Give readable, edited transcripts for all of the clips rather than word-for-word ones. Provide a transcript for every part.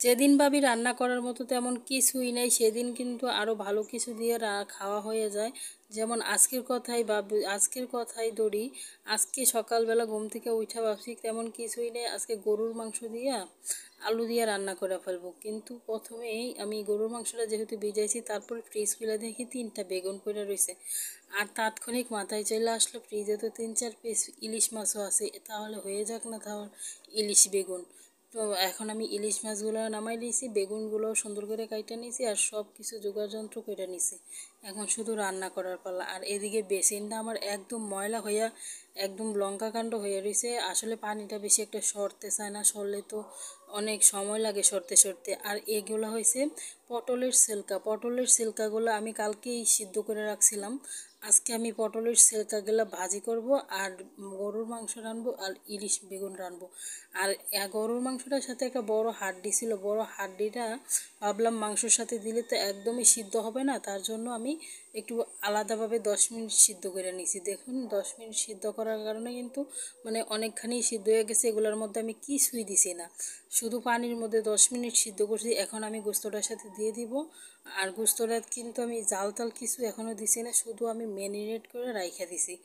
যেদিন ভাবি রান্না করার মতো তেমন কিছুই নেই, সেদিন কিন্তু আরও ভালো কিছু দিয়ে খাওয়া হয়ে যায়। যেমন আজকের কথাই ধরি। আজকে সকালবেলা ঘুম থেকে উঠা ভাবছি তেমন কিছুই নেই, আজকে গরুর মাংস দিয়া আলু দিয়ে রান্না করে ফেলবো। কিন্তু প্রথমেই আমি গরুর মাংসটা যেহেতু ভিজাইছি, তারপর ফ্রিজ খুলে দেখি 3টা বেগুন পড়ে রয়েছে। আর তাৎক্ষণিক মাথায় চলে আসলো ফ্রিজে তো 3-4 পিস ইলিশ মাছও আছে, তাহলে হয়ে যাক না তাহলে ইলিশ বেগুন। তো এখন আমি ইলিশ মাছগুলো নামাই নিয়েছি, বেগুনগুলো সুন্দর করে কাইটা নিয়েছি, আর সব কিছু জোগাড় যন্ত্র করে নিয়েছি। এখন শুধু রান্না করার পালা। আর এদিকে বেসিনটা আমার একদম ময়লা হইয়া একদম লঙ্কাকাণ্ড হয়ে রয়েছে। আসলে পানিটা বেশি একটা সরতে চায় না, সরলে তো অনেক সময় লাগে সরতে সরতে। আর এগুলো হয়েছে পটলের ছিলকাগুলো আমি কালকেই সিদ্ধ করে রাখছিলাম। আজকে আমি পটলের ছিলকাগুলো ভাজি করব, আর গরুর মাংস রানবো, আর ইলিশ বেগুন রানবো। আর গরুর মাংসটার সাথে একটা বড় হাড্ডি ছিল, বড় হাড্ডিটা ভাবলাম মাংসর সাথে দিলে তো একদমই সিদ্ধ হবে না, তার জন্য আমি একটু আলাদাভাবে 10 মিনিট সিদ্ধ করে নিয়েছি। দেখুন 10 মিনিট সিদ্ধ করার কারণে কিন্তু মানে অনেকখানি সিদ্ধ হয়ে গেছে। এগুলোর মধ্যে আমি কিছুই দিছি না, শুধু পানির মধ্যে 10 মিনিট সিদ্ধ করছি। এখন আমি গোস্তটার সাথে দিয়ে দিব। আর গোস্তটা কিন্তু আমি জাল টাল কিছু এখনও দিছি না, শুধু আমি ম্যারিনেট করে রাইখা দিছি।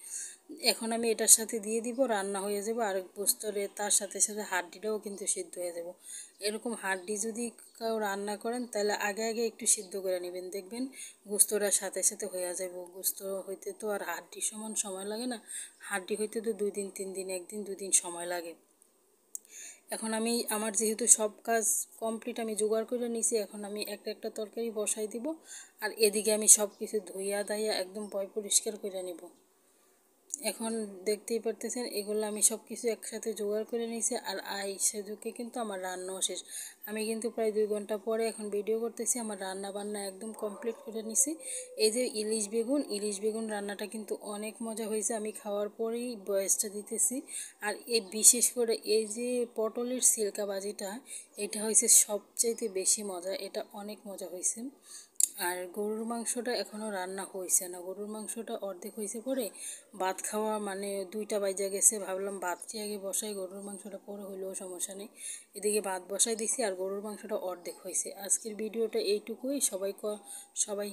এখন আমি এটার সাথে দিয়ে দিব, রান্না হয়ে যাবে। আর গোস্তরে তার সাথে সাথে হাড্ডিটাও কিন্তু সিদ্ধ হয়ে যাব। এরকম হাড্ডি যদি কেউ রান্না করেন তাহলে আগে আগে একটু সিদ্ধ করে নেবেন, দেখবেন গোস্তটার সাথে সাথে হয়ে যাব। গোস্ত হইতে তো আর হাড্ডি সমান সময় লাগে না, হাড্ডি হইতে তো 2 দিন 3 দিন, 1 দিন 2 দিন সময় লাগে। এখন আমি আমার যেহেতু সব কাজ কমপ্লিট, আমি জোগাড় করে নিয়েছি, এখন আমি একটা একটা তরকারি বসাই দিব। আর এদিকে আমি সব কিছু ধুইয়া দাইয়া একদম পরিষ্কার করে নিব। এখন দেখতেই পারতেছেন এগুলো আমি সব কিছু একসাথে জোগাড় করে নিয়েছি। আর সেদিকে কিন্তু আমার রান্নাও শেষ। আমি কিন্তু প্রায় 2 ঘন্টা পরে এখন ভিডিও করতেছি, আমার রান্না বান্না একদম কমপ্লিট করে নিছি। এই যে ইলিশ বেগুন রান্নাটা কিন্তু অনেক মজা হয়েছে, আমি খাওয়ার পরেই বয়েসটা দিতেছি। আর এই বিশেষ করে এই যে পটলের সিল্কা ভাজিটা, এটা হয়েছে সবচাইতে বেশি মজা, এটা অনেক মজা হয়েছে। আর গরুর মাংসটা এখনও রান্না হয়েছে না, গরুর মাংসটা অর্ধেক হয়েছে পরে ভাত খাওয়া মানে 2টা বাজে গেছে। ভাবলাম ভাতটি আগে বসাই, গরুর মাংসটা পরে হইলেও সমস্যা নেই। এদিকে ভাত বসাই দিছি, আর গরুর মাংসটা অর্ধেক হয়েছে। আজকের ভিডিওটা এইটুকুই। সবাই